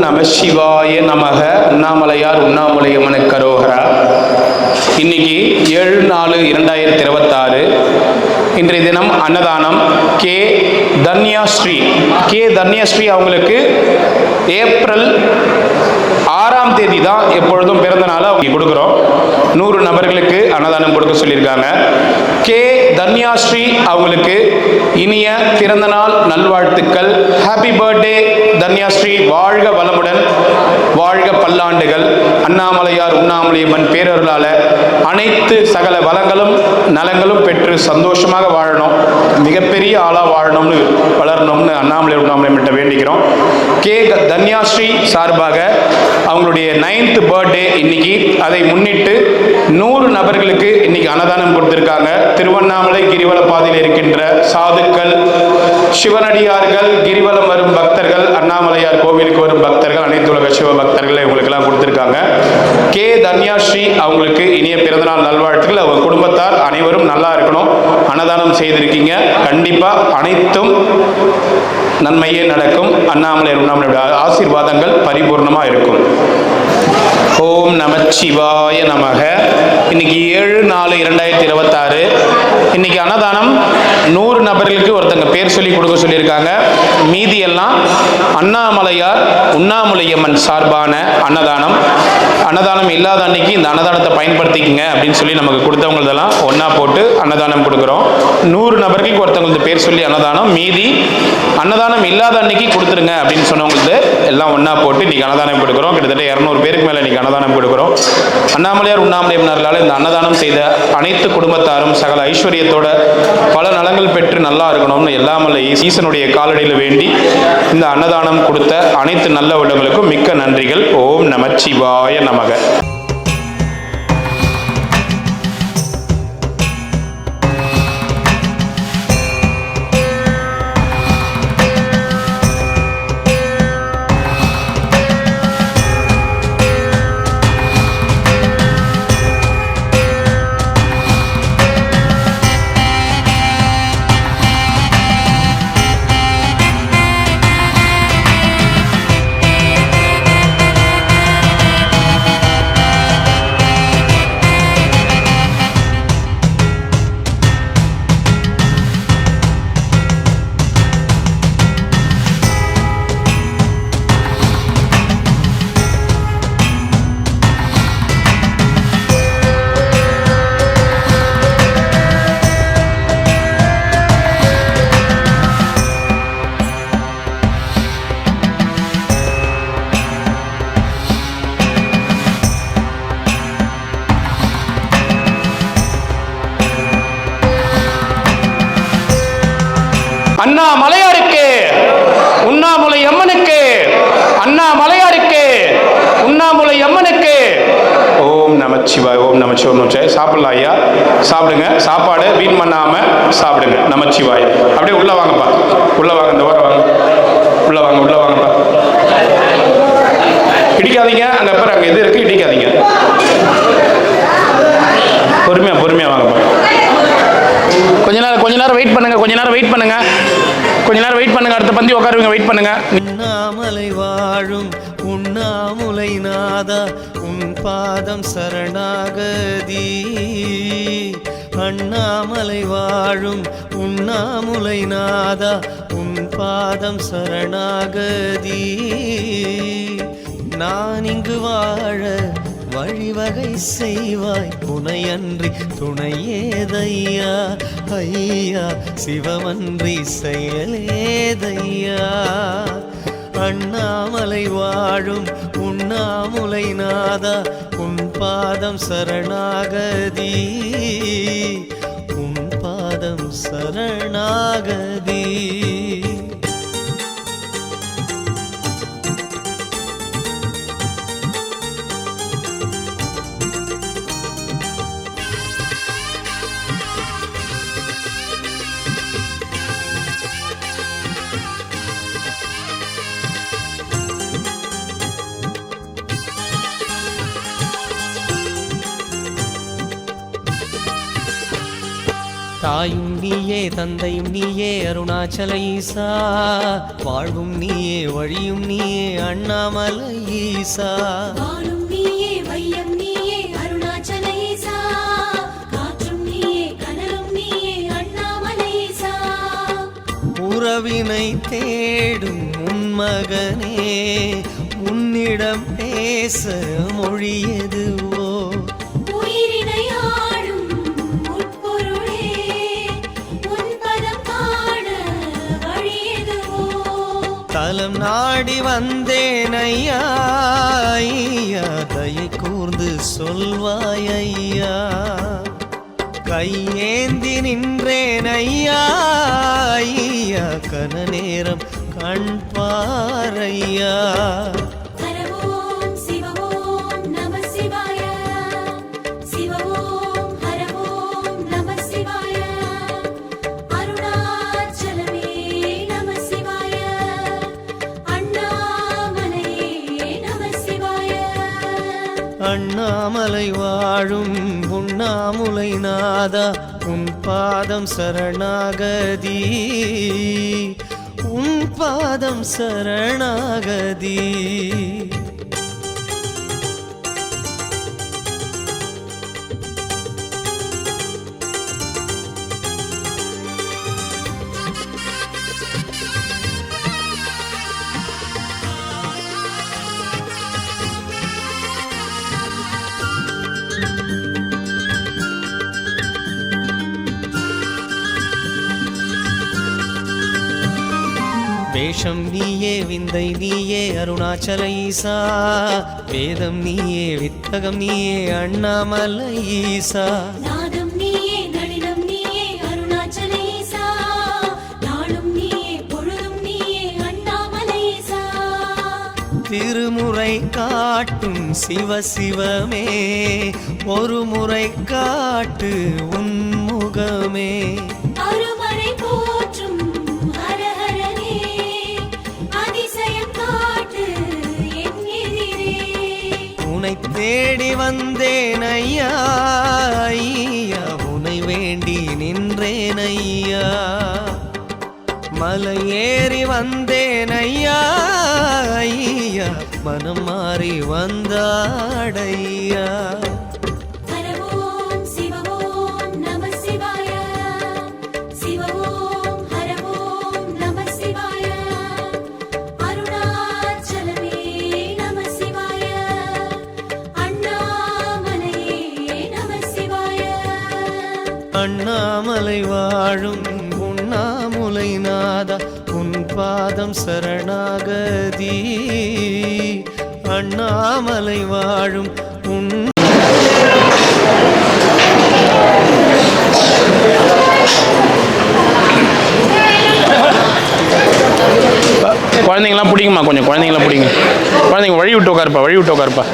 நம சிவாய நமக. அண்ணாமலையார் உண்ணாமுலையம்மனு கரோகரா. இன்னைக்கு 7/4/2026 இன்றைய தினம் அன்னதானம். கே தன்யாஸ்ரீ அவங்களுக்கு ஏப்ரல் 6ஆம் தேதி தான் எப்பொழுதும் பிறந்த நாள் அவங்க கொடுக்குறோம். 100 நபர்களுக்கு அன்னதானம் கொடுக்க சொல்லியிருக்காங்க. கே தன்யாஸ்ரீ அவங்களுக்கு இனிய பிறந்த நாள் நல்வாழ்த்துக்கள். Happy birthday Dhanyashree. வாழ்க வளமுடன், வாழ்க பல்லாண்டுகள். அண்ணாமலையார் உண்ணாமலையம்மன் பேரருளால அனைத்து சகல வளங்களும் நலங்களும் பெற்று சந்தோஷமாக வாழணும், மிகப்பெரிய ஆளா வாழணும்னு வளரணும்னு அண்ணாமலையார் உண்ணாமலையம்மன் வேண்டிக்கிறோம். கே தன்யாஸ்ரீ சார்பாக அவங்களுடைய 9th பர்த்டே இன்னைக்கு. அதை முன்னிட்டு 100 நபர்களுக்கு இன்னைக்கு அன்னதானம் கொடுத்திருக்காங்க. திருவண்ணாமலை கிரிவல பாதையில் இருக்கின்ற சாதுக்கள், சிவனடியார்கள், கிரிவலம் வரும் பக்தர்கள், அண்ணாமலையார் கோவிலுக்கு வரும் பக்தர்கள், அனைத்து உலக சிவ பக்தர்கள் இவங்களுக்கெல்லாம் கொடுத்திருக்காங்க. கே தன்யாஸ்ரீ அவங்களுக்கு இனிய பிறந்தநாள் நல்வாழ்த்துக்கள். அவங்க குடும்பத்தார் அனைவரும் நல்லா இருக்கணும். அன்னதானம் செய்திருக்கீங்க, கண்டிப்பா அனைத்தும் நன்மையே நடக்கும். அண்ணாமலையார் உண்ணாமலையார் ஆசீர்வாதங்கள் பரிபூர்ணமா இருக்கும். ஓம் நமச்சிவாய நமக. இன்னைக்கு 7/4/2026 இன்னைக்கு அன்னதானம் 100 நபர்களுக்கு ஒருத்தங்க பேர் சொல்லி கொடுக்க சொல்லியிருக்காங்க. மீதி எல்லாம் அண்ணாமலையார் உண்ணாமுலையம்மன் சார்பான அன்னதானம். அன்னதானம் இல்லாத அன்னைக்கு இந்த அன்னதானத்தை பயன்படுத்திக்கங்க அப்படின்னு சொல்லி நமக்கு கொடுத்தவங்களதெல்லாம் ஒன்றா போட்டு அன்னதானம் கொடுக்குறோம். 100 நபர்களுக்கு ஒருத்தவங்களுக்கு பேர் சொல்லி அன்னதானம். மீதி அன்னதானம் இல்லாத அன்னைக்கு கொடுத்துருங்க அப்படின்னு சொன்னவங்களுக்கு எல்லாம் ஒன்றா போட்டு இன்னைக்கு அன்னதானம் கொடுக்குறோம். கிட்டத்தட்ட 200 பேருக்கு மேலே இன்னைக்கு அன்னதானம் கொடுக்குறோம். அண்ணாமலையார் உண்ணாமலையம்மனால இந்த அன்னதானம் செய்த அனைத்து குடும்பத்தாரும் சகல ஐஸ்வர்யத்தோட பல நலங்கள் பெற்று நல்லா இருக்கணும்னு எல்லாமல்ல ஈசனுடைய காலடியில் வேண்டி இந்த அன்னதானம் கொடுத்த அனைத்து நல்ல உள்ளவங்களுக்கும் மிக்க நன்றிகள். ஓம் நமச்சிவாய நமக. அண்ணாமலையாருக்கு உண்ணாமுலையம்மனுக்கு, அண்ணாமலையாருக்கு உண்ணாமுலையம்மனுக்கு. ஓம் நமச்சிவாய். ஓம் நமச்சிவாய். சாப்பிடலாம் ஐயா, சாப்பிடுங்க. சாப்பாடு வீண் பண்ணாம சாப்பிடுங்க. நமச்சிவாய். அப்படியே உள்ள வாங்கப்பா, உள்ள வாங்க. இந்த வாரம் வாங்க, உள்ள வாங்க, உள்ள வாங்கப்பா. இடிக்காதீங்க. அங்க அப்புறம் அங்க எது இருக்கு, இடிக்காதீங்க. பொறுமையா வாங்கப்பா. கொஞ்ச நேரம் வெயிட் பண்ணுங்க. கொஞ்ச நேரம் வெயிட் பண்ணுங்க. அடுத்த பந்தி உட்காருவீங்க. வெயிட் பண்ணுங்க. உண்ணாமலை வாழும் உண்ணாமுலை நாதா, உன் பாதம் சரணாகதி. அண்ணாமலை வாழும் உண்ணாமுலை நாதா, உன் பாதம் சரணாகதி. நான் இங்கு வாழ வழிவகை செய்வாய், துணையன்றி துணையேதையா. ஐயா சிவமன்றி செயலேதையா. அண்ணாமலை வாழும் உண்ணாமுலை நாதா, உன் பாதம் சரணாகதி. உன் பாதம் சரணாகதி. தாயும் நீயே தந்தையும் நீயே அருணாச்சல ஈசா, வாழ்வும் நீயே வழியும் நீயே அண்ணாமலை ஈசா. வானும் நீயே வையம் நீயே அருணாச்சல ஈசா, காற்றும் நீயே கனலும் நீயே அண்ணாமலை ஈசா. உறவினை தேடும் உன் மகனே, உன்னிடம் பேச மொழி எதுவோ? உயிரினை ஆளும் உட்பொருளே, உன் பதம் காண வழி எதுவோ? தலம் நாடி வந்தேன் ஐயா, ஐயா தயை கூர்ந்து சொல்வாய் ஐயா. கையேந்தி நின்றேன் ஐயா, ஐயா கன நேரம் கண் பாரையா. ஹரவோம் சிவவோம் நம சிவாய, சிவவோம் ஹரவோம் நம சிவாய, அருணாச்சலமே நம சிவாய, அண்ணாமலையே நம சிவாய. அண்ணாமலை வாழும் உண்ணாமுலை நாதா, உன் பாதம் சரணாகதி, உன் பாதம் சரணாகதி. வேஷம் நீயே விந்தை நீயே அருணாச்சல ஈசா, வேதம் நீயே வித்தகம் நீயே அண்ணாமலை ஈசா. நாதம் நீயே நளினம் நீயே அருணாச்சல ஈசா, நாளும் நீயே பொழுதும் நீயே அண்ணாமலை ஈசா. திருமுறை காட்டும் சிவ சிவமே, ஒரு முறை காட்டு உன்முகமே. அருமறை போற்றும் ஹரஹரனே, அதிசயம் காட்டு என் எதிரே. உனை தேடி வந்தேன் ஐயா, ஐயா உனை வேண்டி நின்றேன் ஐயா. மலை ஏறி வந்தேன் ஐயா, ஐயா மனம் மாறி வந்தாடையா. ஹரவோம் சிவவோம் நம சிவாய, சிவவோம் ஹரவோம் நம சிவாய, அருணாச்சலமே நம சிவாய, அண்ணாமலையே நம சிவாய. அண்ணாமலை வாழும் உண்ணாமுலை நாதா, உன் பாதம் சரணாகதி, அண்ணாமலை வாழும் உன். குழந்தைங்களாம் பிடிக்குமா? கொஞ்சம் குழந்தைங்களாம் பிடிங்க. குழந்தைங்க வழி விட்டு உட்காருப்பா, வழி விட்டு உட்காருப்பா,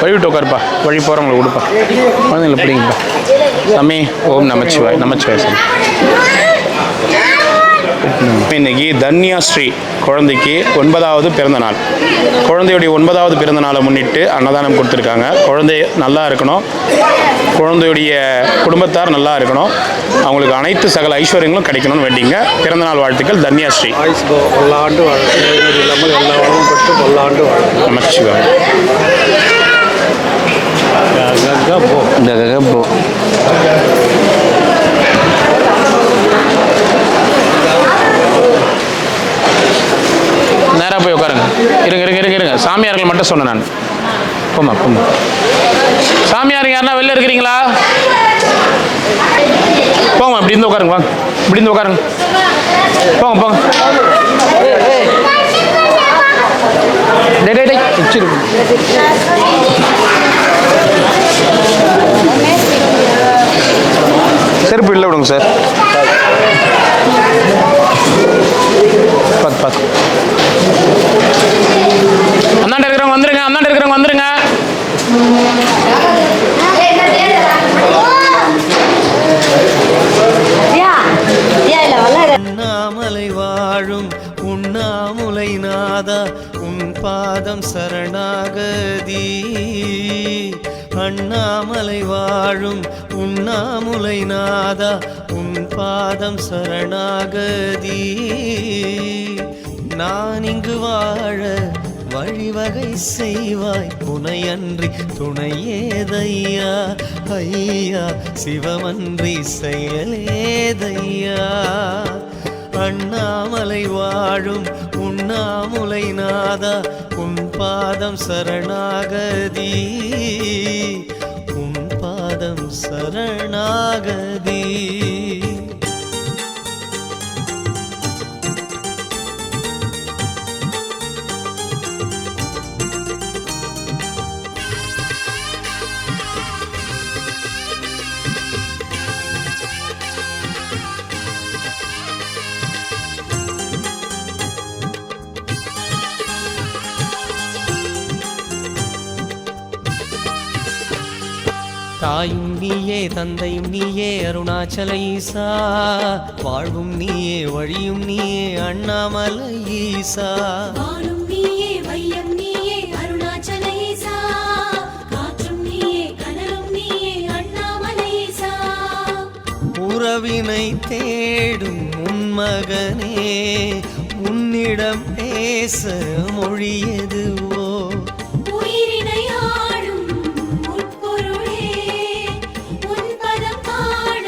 வழி விட்டு உட்காருப்பா, வழி போகிறவங்களுக்கு கொடுப்பா. குழந்தைங்கள பிடிங்கப்பா. தம்பி ஓம் நமச்சிவாய், நமச்சிவாய் சாமி. இன்னைக்கு தன்யாஸ்ரீ குழந்தைக்கு 9வது பிறந்த நாள். குழந்தையுடைய 9வது பிறந்த நாளை முன்னிட்டு அன்னதானம் கொடுத்துருக்காங்க. குழந்தை நல்லா இருக்கணும், குழந்தையுடைய குடும்பத்தார் நல்லா இருக்கணும், அவங்களுக்கு அனைத்து சகல ஐஸ்வர்யங்களும் கிடைக்கணும்னு வேண்டிங்க. பிறந்தநாள் வாழ்த்துக்கள் தன்யாஸ்ரீ. பல்லாண்டு இல்லாமல் எல்லா வளமும் பெற்று பல்லாண்டு நமச்சிவாய். நேராக போய் உட்காருங்க. இருங்க இருங்க இருங்க இருங்க. சாமியார்கள் மட்டும் சொன்னேன் நான். போமா போமா. சாமியார் யாருன்னா வெளில இருக்கிறீங்களா? போங்க, இப்படி இருந்து உட்காருங்க. வாங்க, இப்படி இருந்து உட்காருங்க. போங்க போங்க. டே டே டே வச்சிருக்கு. செருப்பு இல்லை விடுங்க சார். பார்த்து பார்த்து. அந்தாண்ட இருக்கிறவங்க வந்துருங்க, அந்தாண்ட இருக்கிறவங்க வந்துருங்க. உண்ணாமலை வாழும் உண்ணாமுலை நாதா, உன் பாதம் சரணாகதி. அண்ணாமலை வாழும் உண்ணாமுலை நாதா, உன் பாதம் சரணாகதி. நான் இங்கு வாழ வழிவகை செய்வாய், புனையன்றி துணையேதையா. ஐயா சிவமன்றி செயலேதையா. அண்ணாமலை வாழும் உண்ணாமுலை நாதா, உன் பாதம் சரணாகதி, உன் பாதம் சரணாகதி. தாயும் நீயே தந்தையும் நீயே அருணாச்சல ஈசா. வாழ்வும் நீயே வழியும் நீயே அண்ணாமலை ஈசா. வானும் நீயே வையம் நீயே அருணாச்சல ஈசா. காற்றும் நீயே கனலும் நீயே அண்ணாமலை ஈசா. உறவினை தேடும் உன் மகனே, உன்னிடம் பேச மொழி எதுவோ. உயிரினை ஆடும் உட்பொருளே, உன் பதம் காண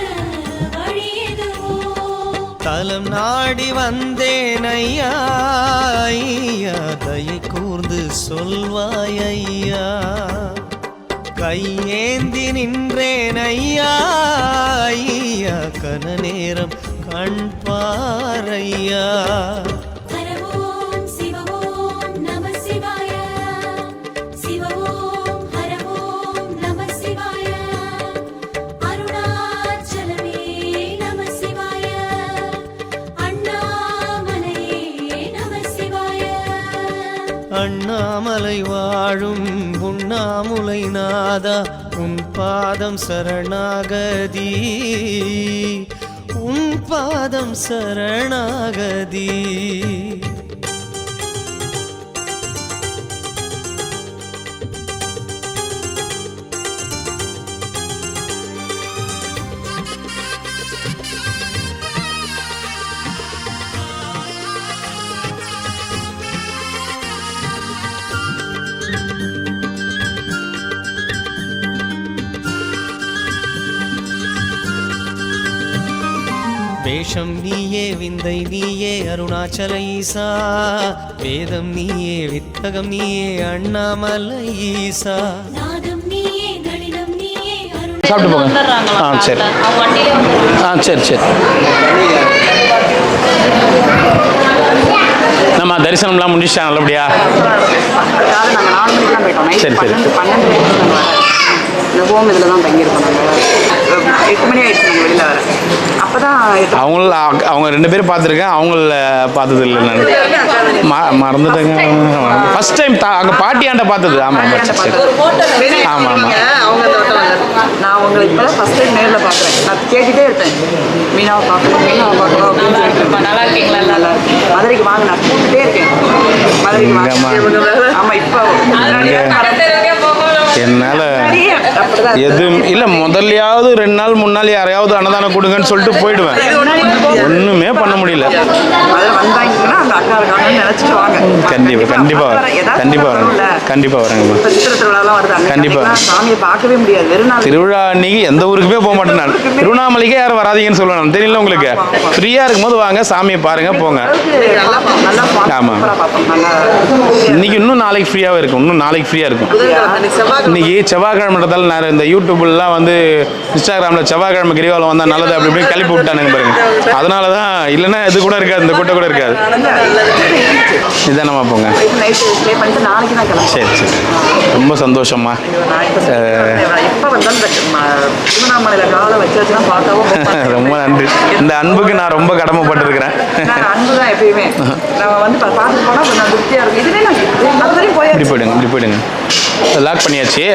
வழி எதுவோ. தலம் நாடி வந்தேன் ஐயா, ஐயா தயை கூர்ந்து சொல்வாய் ஐயா. கையேந்தி நின்றேன் ஐயா, ஐயா கன நேரம் கண் பாரையா. ஹரவோம் சிவவோம் நம சிவாய. சிவவோம் ஹரவோம் நம சிவாய. அருணாச்சலமே நம சிவாய. அண்ணாமலையே நம சிவாய. அண்ணாமலை வாழும் உண்ணாமுலை நாதா, உன் பாதம் சரணாகதி, உன் பாதம் சரணாகதி. வேஷம் நீயே விந்தை நீயே அருணாச்சல ஈசா. வேதம் நீயே வித்தகம் நீயே அண்ணாமலை ஈசா. நாதம் நீயே நளினம் நீயே சாப்பிட்டு போங்க. ஆ சரி. ஆ சரி சரி. நம்ம தரிசனம்லாம் முடிச்சிட்டா நல்லபடியா? சரி சரி. இந்த ஹோம் இதில் தான் தங்கியிருக்கோம். நாங்கள் 8 மணி ஆயிடுச்சு நாங்கள் வெளியில் வர. அப்போ தான் அவங்க 2 பேரும் பார்த்துருக்கேன், அவங்கள பார்த்தது இல்லை நான் மறந்துட்டேங்க. ஃபர்ஸ்ட் டைம் அங்கே பாட்டியாண்ட பார்த்தது. ஆமாம் ஆமாம் ஆமாம் ஆமாம். அவங்க அந்த வட்டம் வந்தார். நான் உங்களை இப்போ ஃபர்ஸ்ட் டைம் நேரில் பார்க்குறேன். நான் கேட்டுகிட்டே இருப்பேன், மீனாவை பார்க்கணும் மீனாவை பார்க்கணும் அப்படின்னு சொல்லிட்டு. நல்லா இருக்கீங்களா? நல்லா இருக்கு. மதுரைக்கு வாங்க, நான் கூப்பிட்டுட்டே இருக்கேன். மதுரைக்கு வாங்க. ஆமாம் இப்போ என்னால் எதுவும் இல்லை. முதல்லையாவது 2 நாள் 3 நாள் யாரையாவது அன்னதானம் கொடுங்கன்னு சொல்லிட்டு போயிடுவேன். ஒன்றுமே பண்ண முடியல. கண்டிப்பாக கண்டிப்பாக கண்டிப்பாக வரேங்க. கண்டிப்பாக வரேங்க. கண்டிப்பாக. திருவிழா அன்னைக்கு எந்த ஊருக்குமே போக மாட்டேன் நான். திருவண்ணாமலைக்கே யாரும் வராதீங்கன்னு சொல்லுவேன். தெரியல உங்களுக்கு? ஃப்ரீயாக இருக்கும்போது வாங்க, சாமியை பாருங்க போங்க. ஆமாம். இன்னைக்கு இன்னும் நாளைக்கு ஃப்ரீயாகவே இருக்கும். இன்னும் நாளைக்கு ஃப்ரீயாக இருக்கும். இன்னைக்கு செவ்வாய்க்கிழமைன்றதால நான் இந்த யூடியூப்லாம் வந்து இன்ஸ்டாகிராமில் செவ்வாய்க்கிழமை கிரிவாலம் வந்தால் நல்லது அப்படி இப்படி கிளப்பி விட்டானுங்க பாருங்க. அதனால தான், இல்லைன்னா இது கூட இருக்காது, இந்த கூட்டம் கூட இருக்காது. இதானம்மா போங்க. சரி சரி. ரொம்ப சந்தோஷம்மா. ரொம்ப நன்றி. இந்த அன்புக்கு நான் ரொம்ப கடமைப்பட்டிருக்கிறேன். இப்படி போயிடுங்க, இப்படி போயிடுங்க. லாக் பண்ணியாச்சு.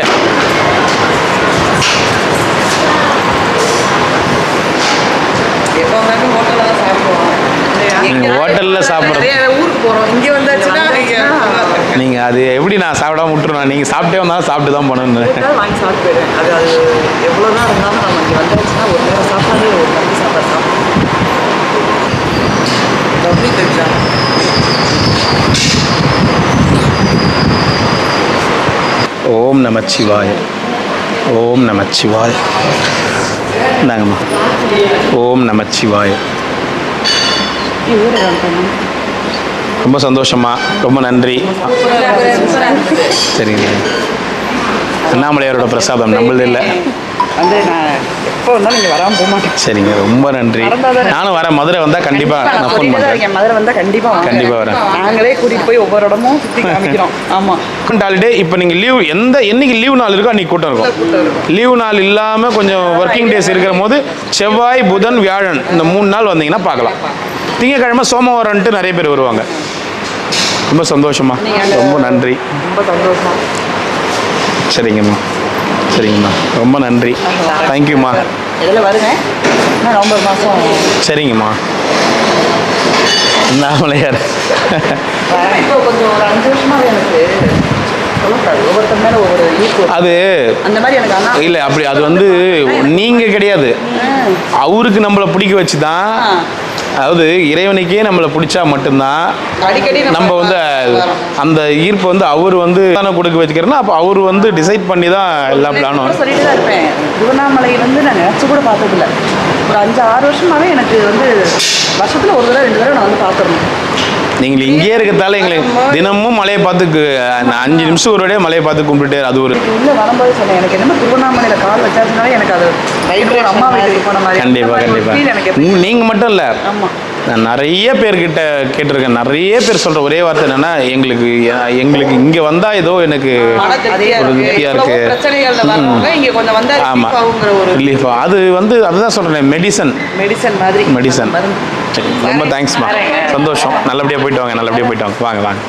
நீங்கள் ஹோட்டலில் சாப்பிட்றது நீங்கள் அது எப்படி நான் சாப்பிடாம விட்டுருவேன்? நீங்கள் சாப்பிட்டே வந்தாலும் சாப்பிட்டு தான் போகணுன்னு வாங்கி சாப்பிட்டு அது எவ்வளோதான் இருந்தாலும் நம்ம இங்கே வந்தாச்சுன்னா ஒரு நேரம் சாப்பிட்டாலே ஒரு சாப்பாடு ஓம் நமச்சிவாய. ஓம் நமச்சிவாய. இந்தாங்கம்மா. ஓம் நமச்சிவாய. ரொம்ப சந்தோஷமா, ரொம்ப நன்றி. சரிங்க. அண்ணாமலையாரோட பிரசாதம் நம்மளது இல்லை. வந்து நான் எப்போ வந்தாலும் நீங்கள் வராமல் போக மாட்டேன். சரிங்க, ரொம்ப நன்றி. நானும் வரேன். மதுரை வந்தால் கண்டிப்பாக நான் ஃபோன் பண்ணுறேன். மதுரை வந்தால் கண்டிப்பாக வரேன். நாங்களே கூட்டிகிட்டு போய் ஒவ்வொரு இடமும் சுற்றி காமிக்கிறோம். ஆமாம். ஹாலிடே இப்போ நீங்கள் லீவ் என்னைக்கு லீவ் நாள் இருக்கோ அன்றைக்கி கூட்டம் இருக்கும். லீவ் நாள் இல்லாமல் கொஞ்சம் ஒர்க்கிங் டேஸ் இருக்கிற போது செவ்வாய், புதன், வியாழன் இந்த 3 நாள் வந்தீங்கன்னா பார்க்கலாம். திங்கக்கிழமை சோமவாரம்ன்ட்டு நிறைய பேர் வருவாங்க. ரொம்ப சந்தோஷமா, ரொம்ப நன்றி. ரொம்ப சந்தோஷம். சரிங்கம்மா, சரிங்கம்மா, ரொம்ப நன்றி. தேங்க்யூம்மா. இதில் வருங்க, நவம்பர் மாதம். சரிங்கம்மா. அண்ணாமலையார் இப்போ கொஞ்சம் ஒரு 5 வருஷமாகவே எனக்கு ஒவ்வொருத்தர் மேலே ஒவ்வொரு ஈர்ப்பு. அது அந்த மாதிரி எனக்கு அண்ணா இல்லை, அப்படி அது வந்து நீங்கள் கிடையாது, அவருக்கு நம்மளை பிடிக்க வச்சு தான். அதாவது இறைவனுக்கே நம்மளை பிடிச்சா மட்டும்தான் அடிக்கடி நம்ம வந்து அந்த ஈர்ப்பு வந்து அவர் வந்து தானே கொடுக்க வச்சுக்கிறேன்னா அப்போ அவர் வந்து டிசைட் பண்ணி தான் எல்லா பிளானும் சொல்லிட்டு தான் இருப்பேன். திருவண்ணாமலை வந்து நான் நினச்சி கூட பார்த்ததில்ல. ஒரு 5-6 வருஷமாகவே எனக்கு வந்து வருஷத்தில் ஒரு தடவை 2 தடவை நான் வந்து பார்த்துடணும். நீங்கள் இங்கேயே இருக்கிறதால எங்களுக்கு தினமும் மலையை பார்த்து 5 நிமிஷம் ஒரு வழியாக மலையை பார்த்து கும்பிட்டுட்டே அது ஒரு உள்ளே வரும்போது சொன்னேன், எனக்கு என்னமோ திருவண்ணாமலையில் கால் வச்சாச்சுனாலே எனக்கு அது லைஃப்பில் அம்மா வீட்டுக்கு போன மாதிரி. கண்டிப்பாக நீங்கள் மட்டும் இல்லை, நான் நிறைய பேர்கிட்ட கேட்டிருக்கேன். நிறைய பேர் சொல்கிற ஒரே வார்த்தை என்னென்னா, எங்களுக்கு இங்கே வந்தால் ஏதோ எனக்கு ஒரு திருப்தியாக இருக்குது. ஆமாம், ரிலீஃப். அது வந்து அதுதான் சொல்கிறேன், மெடிசன் மாதிரி. மெடிசன். ரொம்ப தேங்க்ஸ்மா, சந்தோஷம். நல்லபடியாக போயிட்டு வாங்க, நல்லபடியாக போயிட்டு வாங்க. வாங்க வாங்க.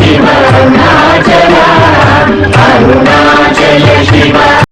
Shiva, Arunachala Shiva.